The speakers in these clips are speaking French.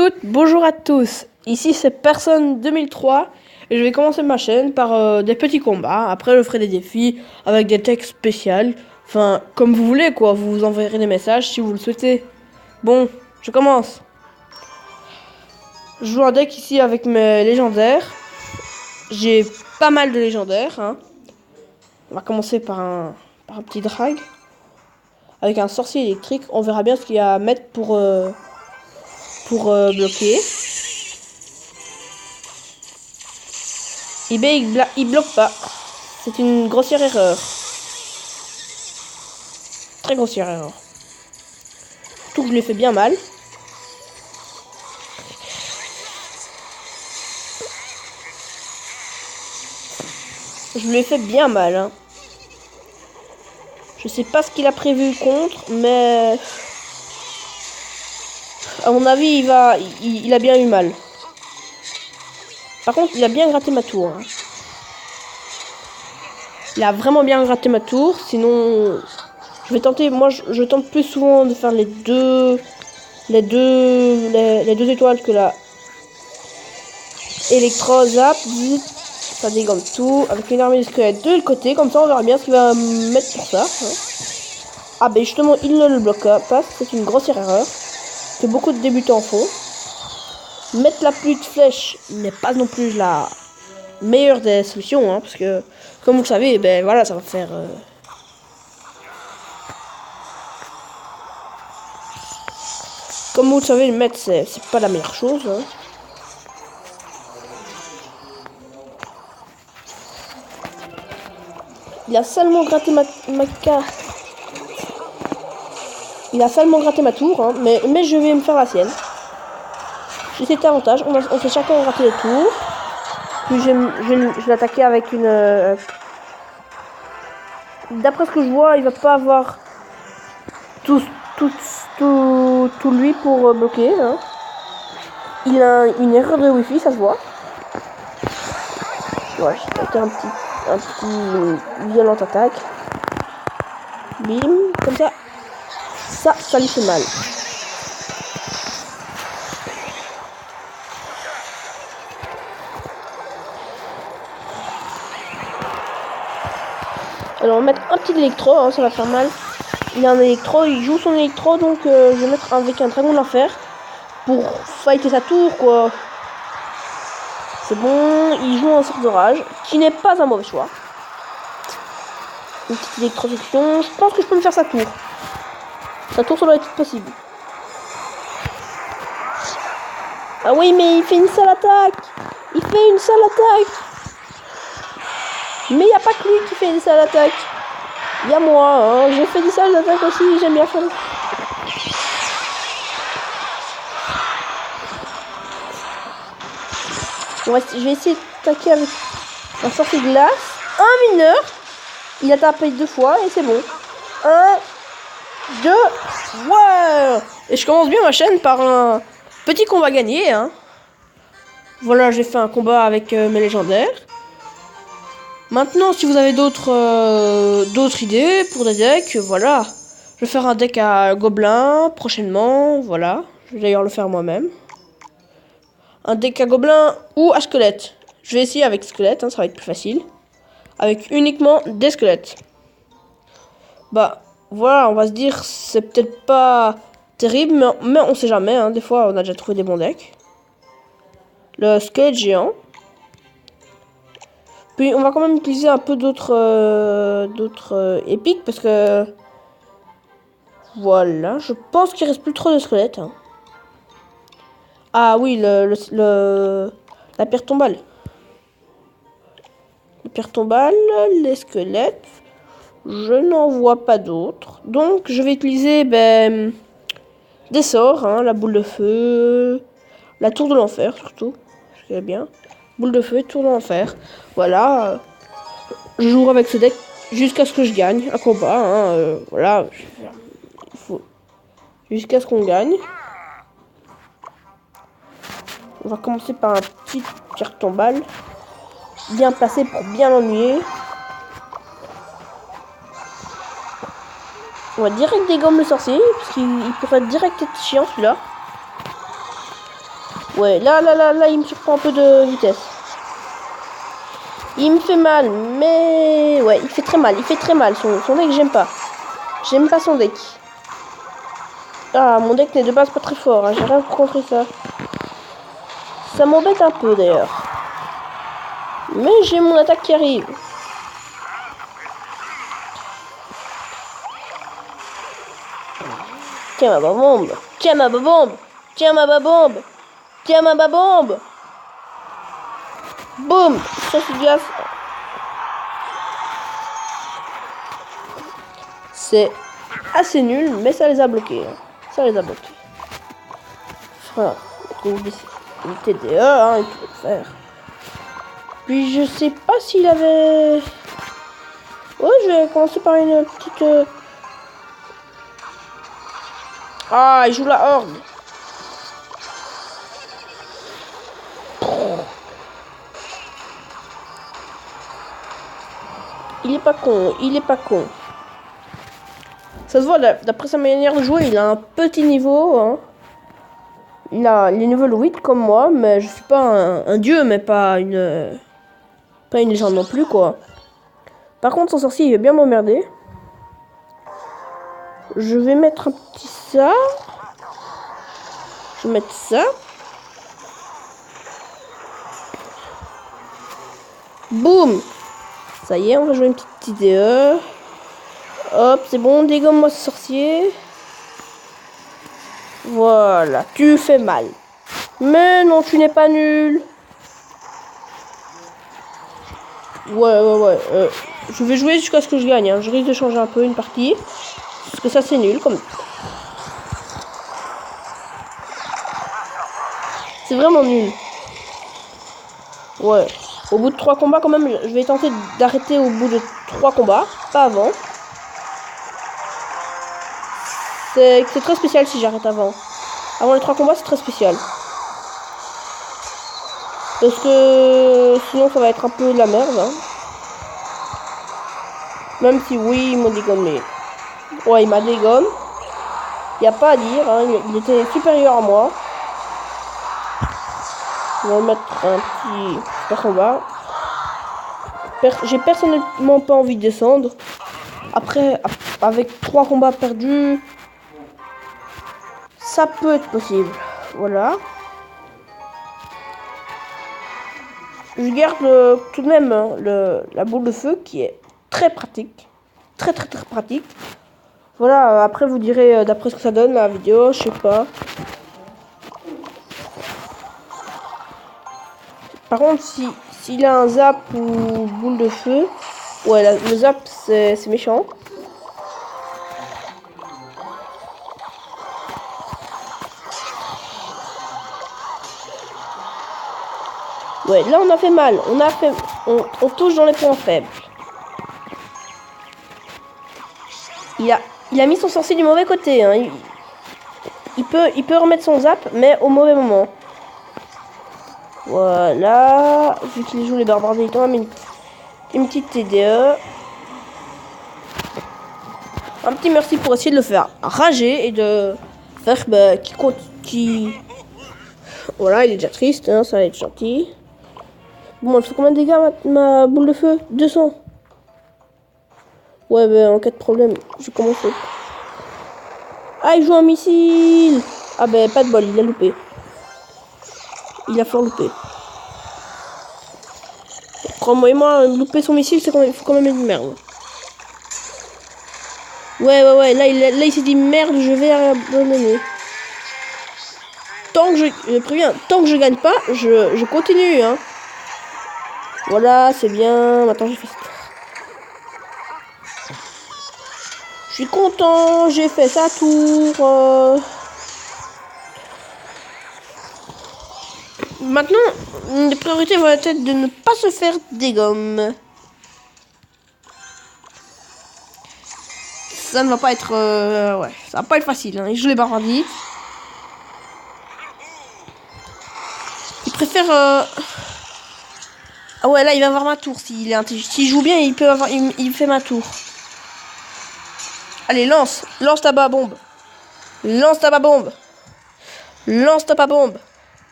toutes, bonjour à tous. Ici c'est Personne 2003 et je vais commencer ma chaîne par des petits combats. Après je ferai des défis avec des textes spéciaux. Enfin, comme vous voulez quoi, vous vous enverrez des messages si vous le souhaitez. Bon, je commence. Je joue un deck ici avec mes légendaires. J'ai pas mal de légendaires. Hein. On va commencer par un petit drag. Avec un sorcier électrique, on verra bien ce qu'il y a à mettre pour bloquer. eBay il bloque pas. C'est une grossière erreur. Très grossière erreur. Surtout que je l'ai fait bien mal. Je l'ai fait bien mal. Hein. Je sais pas ce qu'il a prévu contre, mais à mon avis, il a bien eu mal. Par contre, il a bien gratté ma tour. Hein. Il a vraiment bien gratté ma tour. Sinon, je vais tenter. Moi, je tente plus souvent de faire les deux étoiles que la électro zap. Ça dégomme tout. Avec une armée de squelettes de l'autre côté. Comme ça, on verra bien ce qu'il va mettre pour ça. Hein. Ah, ben justement, il ne le bloque pas. C'est une grossière erreur que beaucoup de débutants font. Mettre la pluie de flèches n'est pas non plus la meilleure des solutions, hein, parce que, comme vous le savez, ben voilà, ça va faire... Comme vous le savez, le mettre, c'est pas la meilleure chose. Hein. Il a seulement gratté ma carte. Il a seulement gratté ma tour, hein, mais je vais me faire la sienne. J'ai cet avantage, on fait chacun gratter les tours. Puis je vais l'attaquer avec une... D'après ce que je vois, il va pas avoir tout lui pour bloquer. Hein. Il a une erreur de wifi, ça se voit. Ouais, j'ai un petit violente attaque. Bim, comme ça. Ça lui fait mal. Alors on va mettre un petit électro, hein, ça va faire mal. Il a un électro, il joue son électro, donc je vais mettre avec un dragon de l'enfer pour fighter sa tour, quoi. C'est bon, il joue un sort de rage, qui n'est pas un mauvais choix. Une petite électrocution, je pense que je peux me faire sa tour. Sa tour, ça doit être possible. Ah oui, mais il fait une seule attaque. Il fait une seule attaque. Mais il n'y a pas que lui qui fait des sales attaques. Il y a moi, hein. J'ai fait des sales attaques aussi, j'aime bien faire. Je vais essayer d'attaquer avec un sorcier de glace. Un mineur. Il a tapé 2 fois et c'est bon. 1, 2, ouais. Et je commence bien ma chaîne par un petit combat gagné. Hein. Voilà, j'ai fait un combat avec mes légendaires. Maintenant, si vous avez d'autres idées pour des decks, voilà. Je vais faire un deck à gobelins prochainement, voilà. Je vais d'ailleurs le faire moi-même. Un deck à gobelins ou à squelettes. Je vais essayer avec squelettes, hein, ça va être plus facile. Avec uniquement des squelettes. Bah, voilà, on va se dire, c'est peut-être pas terrible, mais on sait jamais. Hein, des fois, on a déjà trouvé des bons decks. Le squelette géant. Puis on va quand même utiliser un peu d'autres épiques parce que voilà, je pense qu'il reste plus trop de squelettes. Hein. Ah oui, la pierre tombale. La pierre tombale, les squelettes, je n'en vois pas d'autres. Donc je vais utiliser des sorts, hein, la boule de feu, la tour de l'enfer surtout, c'est bien. Boule de feu et tour de l'enfer. Voilà. Je jouerai avec ce deck jusqu'à ce que je gagne un combat. Hein, voilà. Il faut jusqu'à ce qu'on gagne. On va commencer par un petit pierre tombale. Bien placé pour bien l'ennuyer. On va direct dégommer le sorcier. Parce qu'il pourrait direct être chiant celui-là. Ouais, là, il me surprend un peu de vitesse. Il me fait mal, mais... Ouais, il fait très mal, Son deck, j'aime pas. J'aime pas son deck. Ah, mon deck n'est de base pas très fort, hein. J'ai rien pour contrer ça. Ça m'embête un peu, d'ailleurs. Mais j'ai mon attaque qui arrive. Tiens ma babombe. Tiens ma babombe. Tiens ma babombe. Tiens ma babombe. Boum. Ça c'est glace. C'est assez nul, mais ça les a bloqués. Hein. Ça les a bloqués. Voilà. Une TDE, hein, il peut le faire. Puis je sais pas s'il avait... Ouais, je vais commencer par une petite... Ah, il joue la horde. Il est pas con, il est pas con. Ça se voit, d'après sa manière de jouer, il a un petit niveau. Hein. Il a les niveaux 8 comme moi, mais je suis pas un dieu, mais pas une légende non plus, quoi. Par contre, son sorcier, il va bien m'emmerder. Je vais mettre un petit ça. Je vais mettre ça. Boum. Ça y est, on va jouer une petite IDE. Hop, c'est bon, dégomme-moi ce sorcier. Voilà, tu fais mal. Mais non, tu n'es pas nul. Ouais. Je vais jouer jusqu'à ce que je gagne. Hein. Je risque de changer un peu une partie. Parce que ça, c'est nul. Comme... C'est vraiment nul. Ouais. Au bout de 3 combats, quand même, je vais tenter d'arrêter au bout de 3 combats. Pas avant. C'est très spécial si j'arrête avant. Avant les 3 combats, c'est très spécial. Parce que sinon, ça va être un peu de la merde. Hein. Même si, oui, il m'a dégommé. Ouais, il m'a dégommé. Il n'y a pas à dire. Hein. Il était supérieur à moi. On va mettre un petit combat. J'ai personnellement pas envie de descendre. Après, avec 3 combats perdus, ça peut être possible. Voilà. Je garde tout de même hein, la boule de feu qui est très pratique. Très pratique. Voilà, après vous direz d'après ce que ça donne la vidéo, je sais pas. Par contre, s'il a un zap ou boule de feu, ouais, le zap c'est méchant. Ouais, là on a fait mal. On touche dans les points faibles. Il a mis son sorcier du mauvais côté. Hein. Il peut remettre son zap, mais au mauvais moment. Voilà. Vu qu'il joue les barbares des temps, une petite TDE. Un petit merci pour essayer de le faire rager et de faire qui... Voilà, il est déjà triste, hein, ça va être gentil. Bon, elle fait combien de dégâts ma boule de feu? 200. Ouais, ben en cas de problème, je commence. Ah, il joue un missile. Ah ben, pas de bol, il a loupé. Il a fort loupé. Crois-moi, louper son missile, c'est quand même une merde. Ouais, là il s'est dit merde, je vais abandonner. Je préviens, tant que je gagne pas, je continue, hein. Voilà, c'est bien. Maintenant, j'ai fait ça. Je suis content, j'ai fait ça tour. Maintenant, les priorités vont être de ne pas se faire dégommer. Ça ne va pas être... ouais, ça va pas être facile. Hein. Il joue les barbardies. Il préfère... Ah ouais, là, il va avoir ma tour. S'il joue bien, il fait ma tour. Allez, lance ta babombe. Lance ta babombe.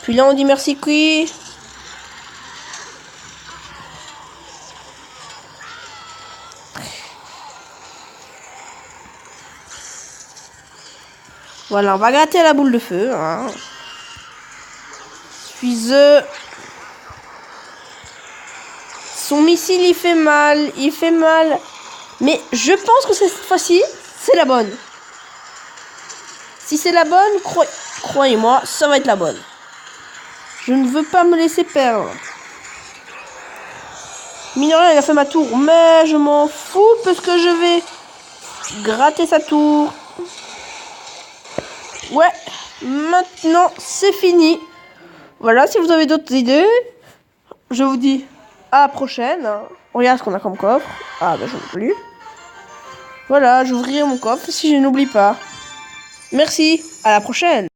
Puis là, on dit merci, qui. Voilà, on va gratter la boule de feu. Hein. Puis son missile, il fait mal. Il fait mal. Mais je pense que cette fois-ci, c'est la bonne. Si c'est la bonne, croyez-moi, ça va être la bonne. Je ne veux pas me laisser perdre. Mine de rien, il a fait ma tour, mais je m'en fous parce que je vais gratter sa tour. Ouais, maintenant c'est fini. Voilà, si vous avez d'autres idées, je vous dis à la prochaine. Regarde ce qu'on a comme coffre. Ah, bah, j'en ai plus. Voilà, j'ouvrirai mon coffre si je n'oublie pas. Merci, à la prochaine.